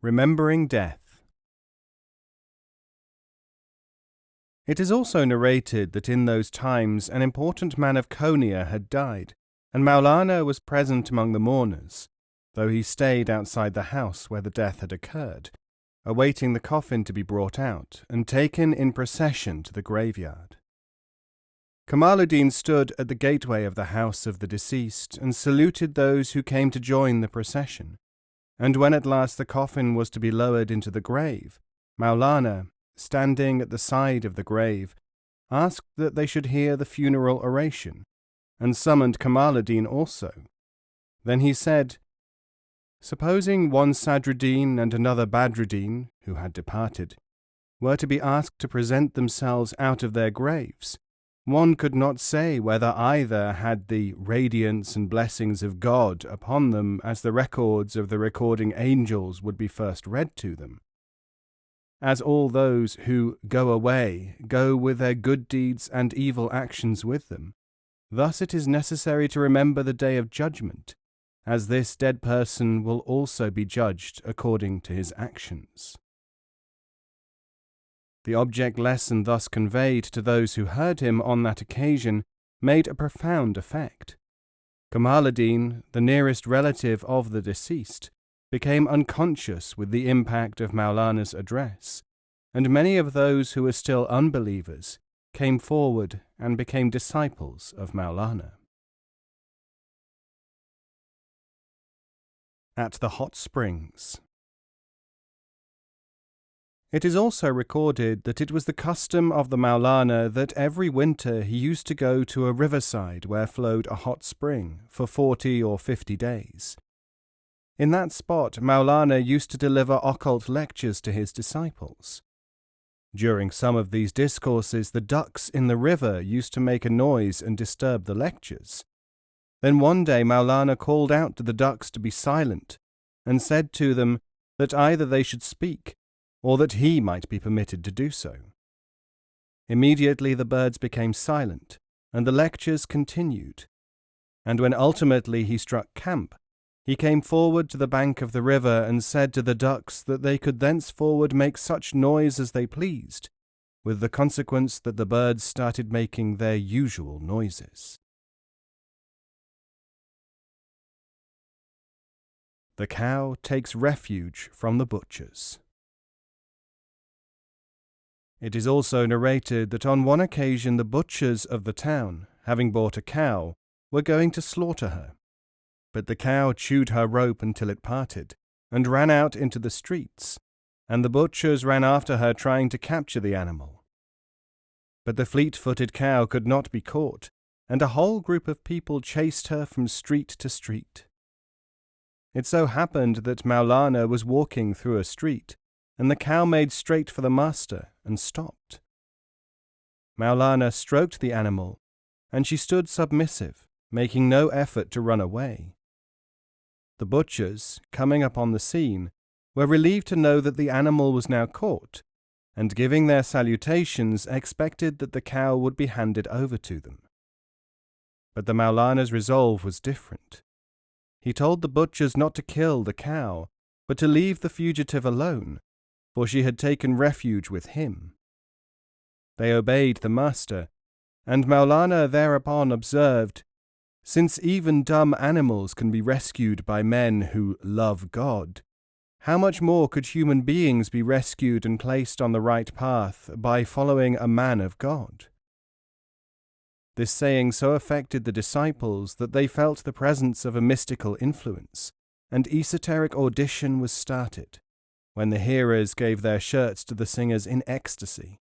Remembering death. It is also narrated that in those times an important man of Konya had died, and Maulana was present among the mourners, though he stayed outside the house where the death had occurred, awaiting the coffin to be brought out and taken in procession to the graveyard. Kamaluddin stood at the gateway of the house of the deceased and saluted those who came to join the procession, and when at last the coffin was to be lowered into the grave, Maulana, standing at the side of the grave, asked that they should hear the funeral oration, and summoned Kamaluddin also. Then he said, "Supposing one Sadruddin and another Badruddin, who had departed, were to be asked to present themselves out of their graves, one could not say whether either had the radiance and blessings of God upon them as the records of the recording angels would be first read to them. As all those who go away go with their good deeds and evil actions with them, thus it is necessary to remember the day of judgment, as this dead person will also be judged according to his actions." The object lesson thus conveyed to those who heard him on that occasion made a profound effect. Kamaluddin, the nearest relative of the deceased, became unconscious with the impact of Maulana's address, and many of those who were still unbelievers came forward and became disciples of Maulana. At the hot springs. It is also recorded that it was the custom of the Maulana that every winter he used to go to a riverside where flowed a hot spring for 40 or 50 days. In that spot, Maulana used to deliver occult lectures to his disciples. During some of these discourses, the ducks in the river used to make a noise and disturb the lectures. Then one day Maulana called out to the ducks to be silent and said to them that either they should speak or that he might be permitted to do so. Immediately the birds became silent, and the lectures continued. And when ultimately he struck camp, he came forward to the bank of the river and said to the ducks that they could thenceforward make such noise as they pleased, with the consequence that the birds started making their usual noises. The cow takes refuge from the butchers. It is also narrated that on one occasion the butchers of the town, having bought a cow, were going to slaughter her. But the cow chewed her rope until it parted, and ran out into the streets, and the butchers ran after her trying to capture the animal. But the fleet-footed cow could not be caught, and a whole group of people chased her from street to street. It so happened that Maulana was walking through a street, and the cow made straight for the master and stopped. Maulana stroked the animal, and she stood submissive, making no effort to run away. The butchers, coming upon the scene, were relieved to know that the animal was now caught, and giving their salutations, expected that the cow would be handed over to them. But the Maulana's resolve was different. He told the butchers not to kill the cow, but to leave the fugitive alone, for she had taken refuge with him. They obeyed the master, and Maulana thereupon observed, "Since even dumb animals can be rescued by men who love God, how much more could human beings be rescued and placed on the right path by following a man of God?" This saying so affected the disciples that they felt the presence of a mystical influence, and esoteric audition was started, when the hearers gave their shirts to the singers in ecstasy,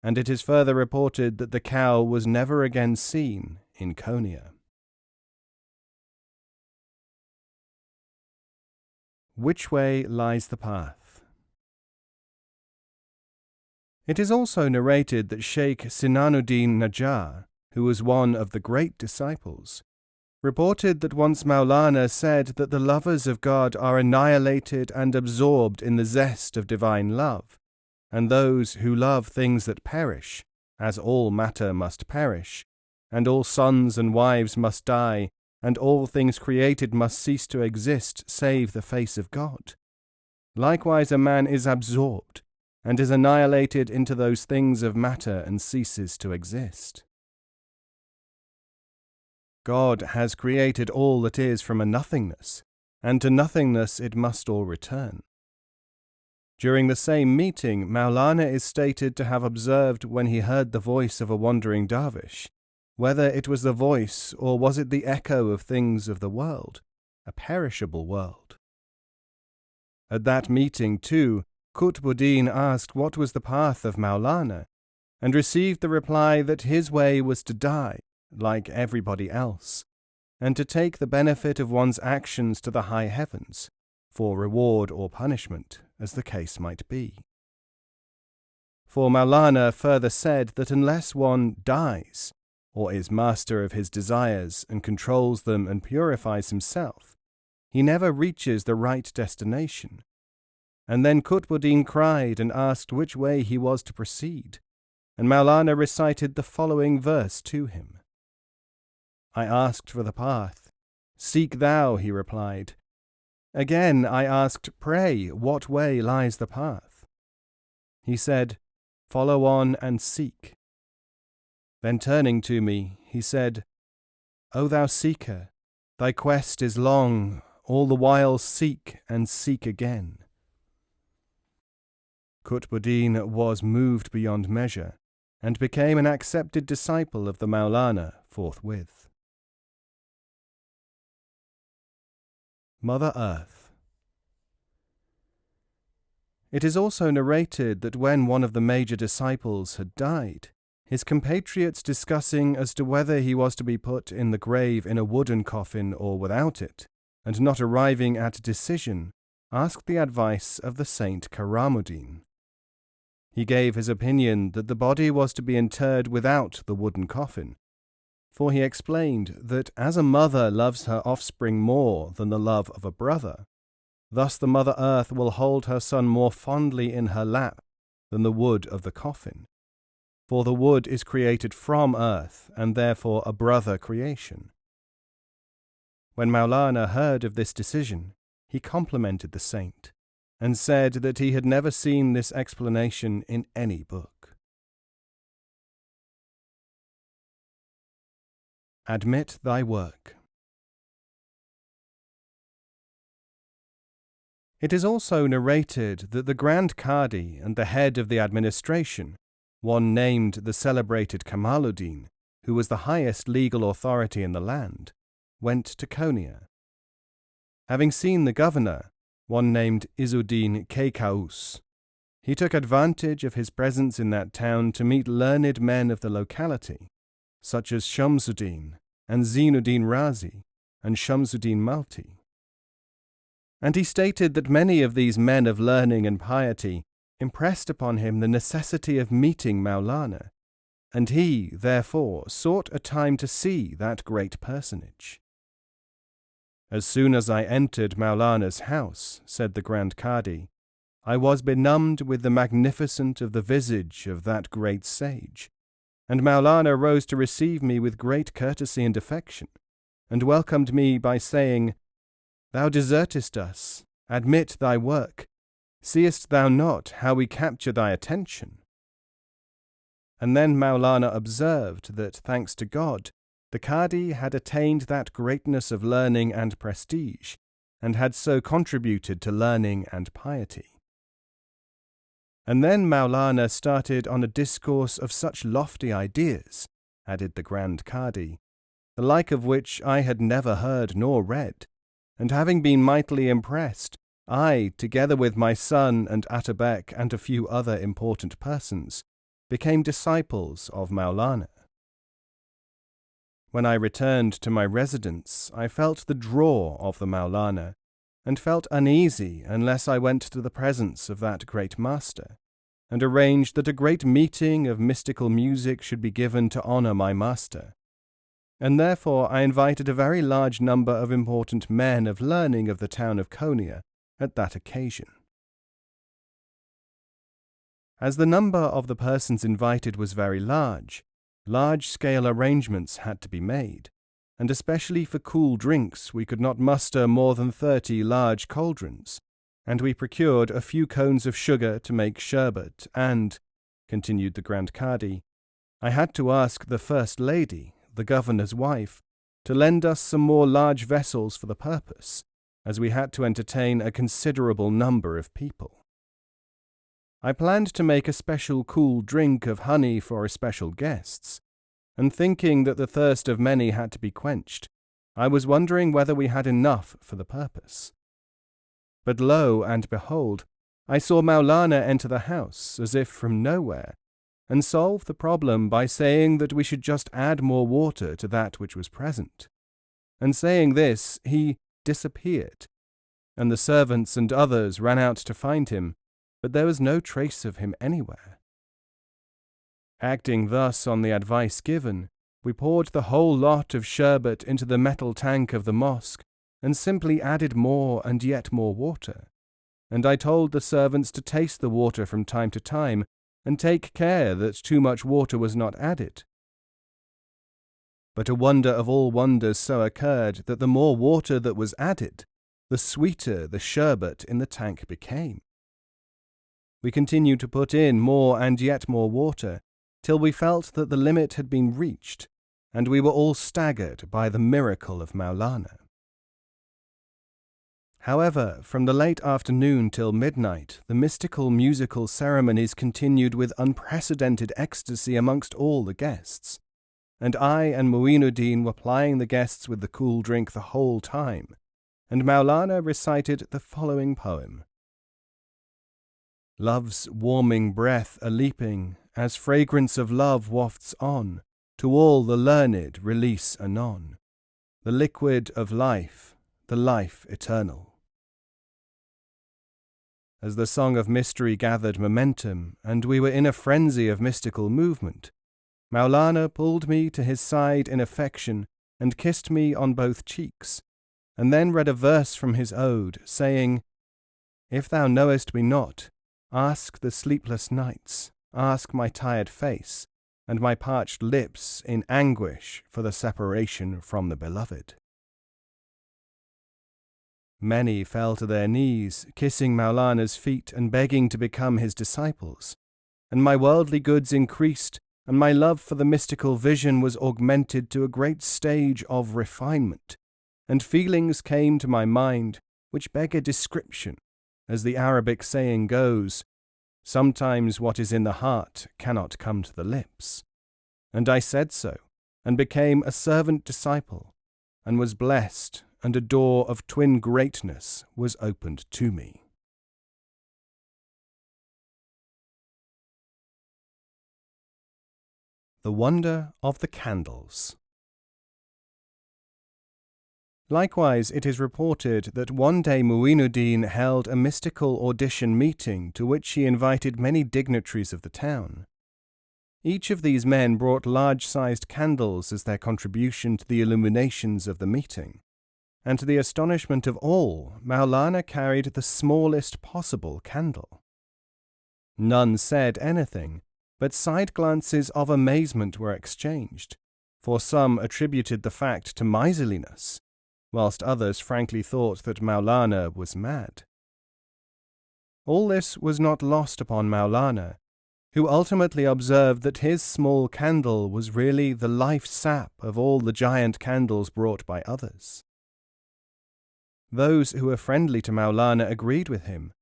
and it is further reported that the cow was never again seen in Konya. Which way lies the path? It is also narrated that Sheikh Sinanuddin Najjar, who was one of the great disciples, reported that once Maulana said that the lovers of God are annihilated and absorbed in the zest of divine love, and those who love things that perish, as all matter must perish, and all sons and wives must die, and all things created must cease to exist save the face of God. Likewise a man is absorbed, and is annihilated into those things of matter and ceases to exist. God has created all that is from a nothingness, and to nothingness it must all return. During the same meeting, Maulana is stated to have observed when he heard the voice of a wandering dervish, whether it was the voice or was it the echo of things of the world, a perishable world. At that meeting, too, Qutbuddin asked what was the path of Maulana, and received the reply that his way was to die, like everybody else, and to take the benefit of one's actions to the high heavens, for reward or punishment, as the case might be. For Maulana further said that unless one dies, or is master of his desires and controls them and purifies himself, he never reaches the right destination. And then Qutbuddin cried and asked which way he was to proceed, and Maulana recited the following verse to him. I asked for the path. Seek thou, he replied. Again I asked, pray, what way lies the path? He said, follow on and seek. Then turning to me, he said, O thou seeker, thy quest is long, all the while seek and seek again. Qutbuddin was moved beyond measure, and became an accepted disciple of the Maulana forthwith. Mother Earth. It is also narrated that when one of the major disciples had died, his compatriots discussing as to whether he was to be put in the grave in a wooden coffin or without it, and not arriving at a decision, asked the advice of the Saint Karamuddin. He gave his opinion that the body was to be interred without the wooden coffin, for he explained that as a mother loves her offspring more than the love of a brother, thus the Mother Earth will hold her son more fondly in her lap than the wood of the coffin. For the wood is created from earth, and therefore a brother creation. When Maulana heard of this decision, he complimented the saint, and said that he had never seen this explanation in any book. Admit thy work. It is also narrated that the Grand Qadi and the head of the administration, one named the celebrated Kamaluddin, who was the highest legal authority in the land, went to Konya. Having seen the governor, one named Izzuddin Kaykaus, he took advantage of his presence in that town to meet learned men of the locality, such as Shamsuddin and Zainuddin Razi and Shamsuddin Malti. And he stated that many of these men of learning and piety impressed upon him the necessity of meeting Maulana, and he, therefore, sought a time to see that great personage. As soon as I entered Maulana's house, said the Grand Qadi, I was benumbed with the magnificence of the visage of that great sage, and Maulana rose to receive me with great courtesy and affection, and welcomed me by saying, Thou desertest us, admit thy work, seest thou not how we capture thy attention? And then Maulana observed that, thanks to God, the Qadi had attained that greatness of learning and prestige, and had so contributed to learning and piety. And then Maulana started on a discourse of such lofty ideas, added the Grand Qadi, the like of which I had never heard nor read, and having been mightily impressed, I, together with my son and Atabek and a few other important persons, became disciples of Maulana. When I returned to my residence, I felt the draw of the Maulana, and felt uneasy unless I went to the presence of that great master, and arranged that a great meeting of mystical music should be given to honour my master. And therefore I invited a very large number of important men of learning of the town of Konya at that occasion. As the number of the persons invited was very large-scale arrangements had to be made, and especially for cool drinks we could not muster more than 30 large cauldrons, and we procured a few cones of sugar to make sherbet, and, continued the Grand Cadi, I had to ask the First Lady, the governor's wife, to lend us some more large vessels for the purpose, as we had to entertain a considerable number of people. I planned to make a special cool drink of honey for especial guests, and thinking that the thirst of many had to be quenched, I was wondering whether we had enough for the purpose. But lo and behold, I saw Maulana enter the house as if from nowhere, and solve the problem by saying that we should just add more water to that which was present. And saying this, he disappeared, and the servants and others ran out to find him, but there was no trace of him anywhere. Acting thus on the advice given, we poured the whole lot of sherbet into the metal tank of the mosque, and simply added more and yet more water. And I told the servants to taste the water from time to time, and take care that too much water was not added. But a wonder of all wonders so occurred that the more water that was added, the sweeter the sherbet in the tank became. We continued to put in more and yet more water, till we felt that the limit had been reached, and we were all staggered by the miracle of Maulana. However, from the late afternoon till midnight, the mystical musical ceremonies continued with unprecedented ecstasy amongst all the guests, and I and Mu'inuddin were plying the guests with the cool drink the whole time, and Maulana recited the following poem. Love's warming breath a-leaping, as fragrance of love wafts on, to all the learned release anon, the liquid of life, the life eternal. As the song of mystery gathered momentum, and we were in a frenzy of mystical movement, Maulana pulled me to his side in affection and kissed me on both cheeks, and then read a verse from his ode, saying, If thou knowest me not, ask the sleepless nights, ask my tired face, and my parched lips in anguish for the separation from the beloved. Many fell to their knees, kissing Maulana's feet and begging to become his disciples, and my worldly goods increased, and my love for the mystical vision was augmented to a great stage of refinement, and feelings came to my mind which beg a description, as the Arabic saying goes, sometimes what is in the heart cannot come to the lips. And I said so, and became a servant disciple, and was blessed, and a door of twin greatness was opened to me. The wonder of the candles. Likewise, it is reported that one day Mu'inuddin held a mystical audition meeting to which he invited many dignitaries of the town. Each of these men brought large-sized candles as their contribution to the illuminations of the meeting, and to the astonishment of all, Maulana carried the smallest possible candle. None said anything, but side glances of amazement were exchanged, for some attributed the fact to miserliness, whilst others frankly thought that Maulana was mad. All this was not lost upon Maulana, who ultimately observed that his small candle was really the life sap of all the giant candles brought by others. Those who were friendly to Maulana agreed with him,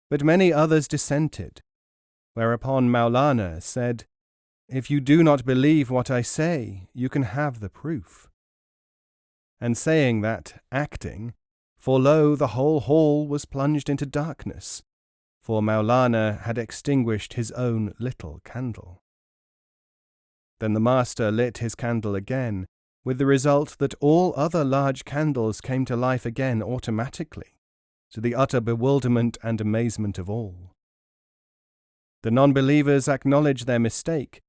but many others dissented, whereupon Maulana said, If you do not believe what I say, you can have the proof. And saying that, acting, for lo, the whole hall was plunged into darkness, for Maulana had extinguished his own little candle. Then the master lit his candle again, with the result that all other large candles came to life again automatically, to the utter bewilderment and amazement of all. The non-believers acknowledged their mistake,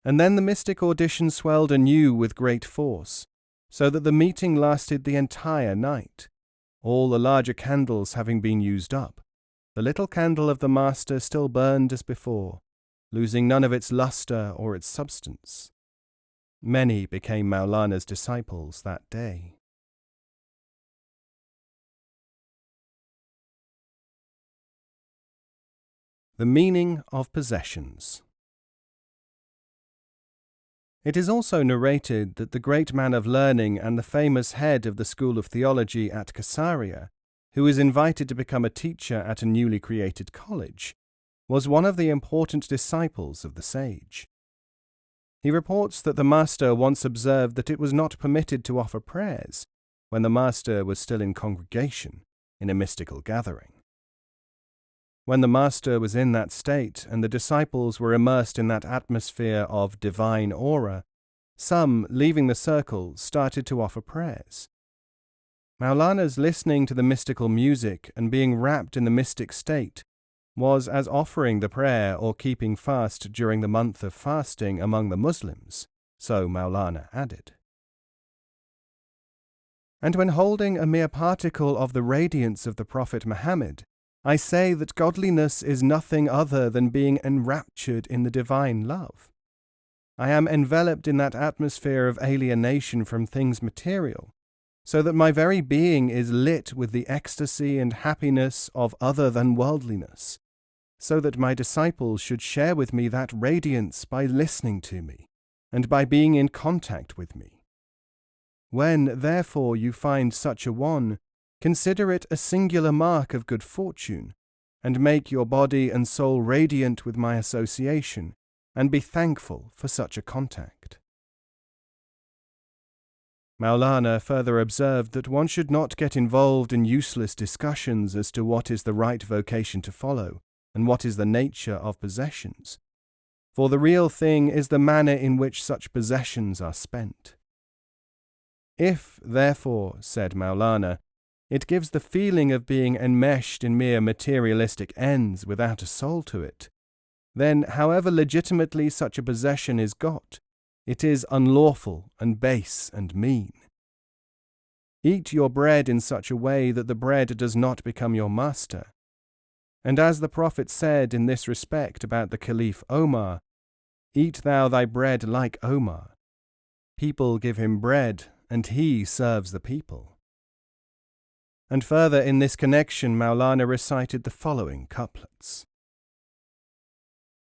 and then the mystic audition swelled anew with great force, so that the meeting lasted the entire night, all the larger candles having been used up. The little candle of the master still burned as before, losing none of its lustre or its substance. Many became Maulana's disciples that day. The meaning of possessions. It is also narrated that the great man of learning and the famous head of the school of theology at Caesarea, who was invited to become a teacher at a newly created college, was one of the important disciples of the sage. He reports that the master once observed that it was not permitted to offer prayers when the master was still in congregation in a mystical gathering. When the master was in that state and the disciples were immersed in that atmosphere of divine aura, some, leaving the circle, started to offer prayers. Maulana's listening to the mystical music and being wrapped in the mystic state was as offering the prayer or keeping fast during the month of fasting among the Muslims, so Maulana added. And when holding a mere particle of the radiance of the Prophet Muhammad, I say that godliness is nothing other than being enraptured in the divine love. I am enveloped in that atmosphere of alienation from things material, so that my very being is lit with the ecstasy and happiness of other than worldliness, so that my disciples should share with me that radiance by listening to me, and by being in contact with me. When, therefore, you find such a one, consider it a singular mark of good fortune, and make your body and soul radiant with my association, and be thankful for such a contact. Maulana further observed that one should not get involved in useless discussions as to what is the right vocation to follow, and what is the nature of possessions, for the real thing is the manner in which such possessions are spent. If, therefore, said Maulana, it gives the feeling of being enmeshed in mere materialistic ends without a soul to it, then however legitimately such a possession is got, it is unlawful and base and mean. Eat your bread in such a way that the bread does not become your master. And as the Prophet said in this respect about the Caliph Omar, eat thou thy bread like Omar. People give him bread, and he serves the people. And further in this connection Maulana recited the following couplets.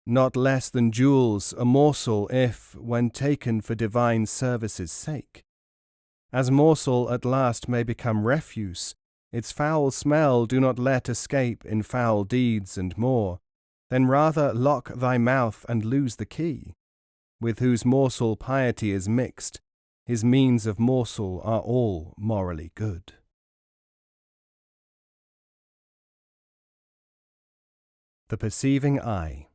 Not less than jewels a morsel if, when taken for divine service's sake, as morsel at last may become refuse, its foul smell do not let escape in foul deeds and more, then rather lock thy mouth and lose the key, with whose morsel piety is mixed, his means of morsel are all morally good. The perceiving eye.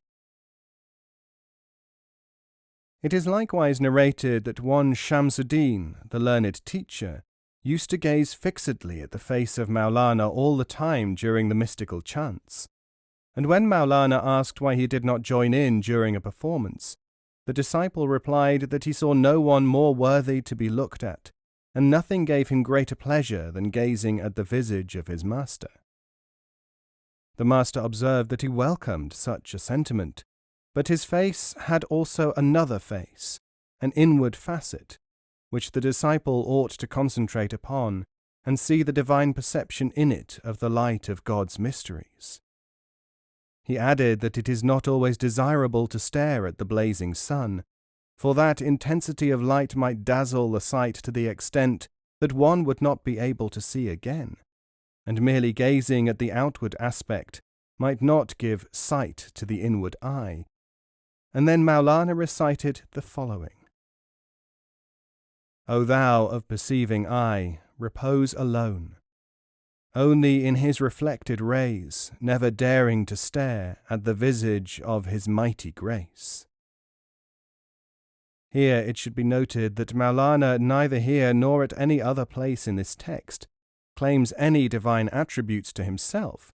It is likewise narrated that one Shamsuddin, the learned teacher, used to gaze fixedly at the face of Maulana all the time during the mystical chants, and when Maulana asked why he did not join in during a performance, the disciple replied that he saw no one more worthy to be looked at, and nothing gave him greater pleasure than gazing at the visage of his master. The master observed that he welcomed such a sentiment, but his face had also another face, an inward facet, which the disciple ought to concentrate upon and see the divine perception in it of the light of God's mysteries. He added that it is not always desirable to stare at the blazing sun, for that intensity of light might dazzle the sight to the extent that one would not be able to see again, and merely gazing at the outward aspect might not give sight to the inward eye. And then Maulana recited the following. O thou of perceiving eye, repose alone, only in his reflected rays, never daring to stare at the visage of his mighty grace. Here it should be noted that Maulana neither here nor at any other place in this text claims any divine attributes to himself,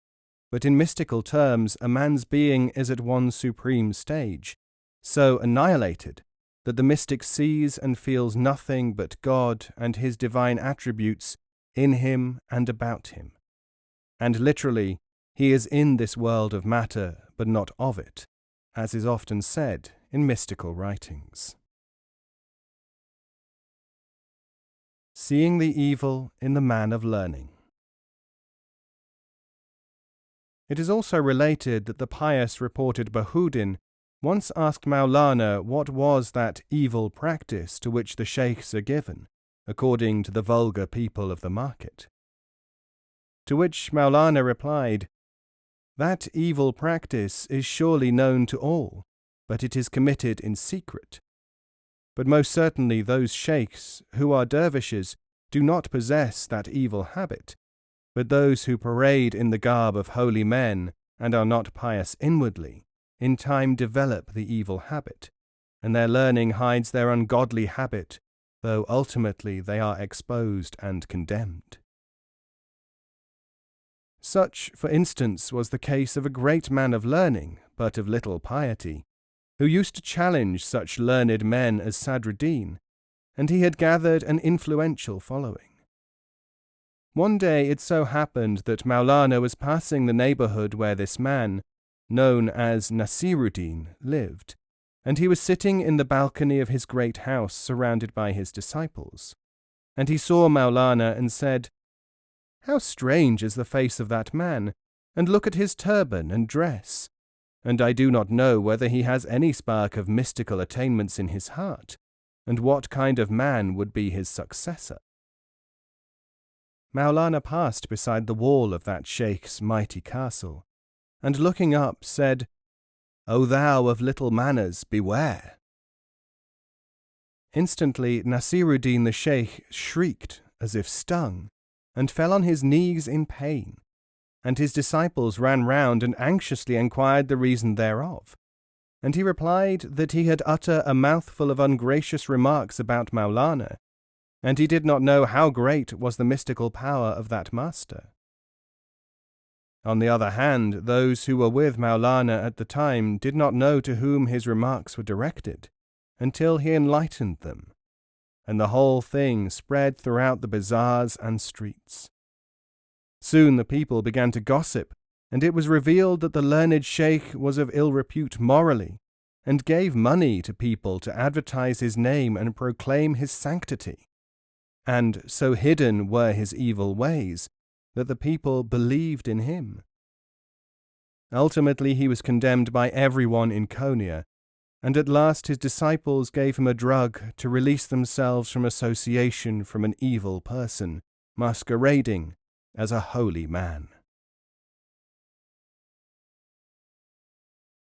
but in mystical terms a man's being is at one supreme stage, so annihilated that the mystic sees and feels nothing but God and his divine attributes in him and about him. And literally, he is in this world of matter, but not of it, as is often said in mystical writings. Seeing the evil in the man of learning. It is also related that the pious reported Bahuddin once asked Maulana what was that evil practice to which the sheikhs are given, according to the vulgar people of the market. To which Maulana replied, "That evil practice is surely known to all, but it is committed in secret. But most certainly those sheikhs, who are dervishes, do not possess that evil habit, but those who parade in the garb of holy men and are not pious inwardly, in time develop the evil habit, and their learning hides their ungodly habit, though ultimately they are exposed and condemned." Such, for instance, was the case of a great man of learning, but of little piety, who used to challenge such learned men as Sadruddin, and he had gathered an influential following. One day it so happened that Maulana was passing the neighbourhood where this man, known as Nasiruddin, lived, and he was sitting in the balcony of his great house surrounded by his disciples. And he saw Maulana and said, "How strange is the face of that man, and look at his turban and dress, and I do not know whether he has any spark of mystical attainments in his heart, and what kind of man would be his successor." Maulana passed beside the wall of that sheikh's mighty castle, and looking up said, "O thou of little manners, beware!" Instantly Nasiruddin the sheikh shrieked as if stung, and fell on his knees in pain, and his disciples ran round and anxiously inquired the reason thereof, and he replied that he had uttered a mouthful of ungracious remarks about Maulana, and he did not know how great was the mystical power of that master. On the other hand, those who were with Maulana at the time did not know to whom his remarks were directed, until he enlightened them, and the whole thing spread throughout the bazaars and streets. Soon the people began to gossip, and it was revealed that the learned sheikh was of ill repute morally, and gave money to people to advertise his name and proclaim his sanctity. And so hidden were his evil ways that the people believed in him. Ultimately he was condemned by everyone in Konya, and at last his disciples gave him a drug to release themselves from association from an evil person, masquerading as a holy man.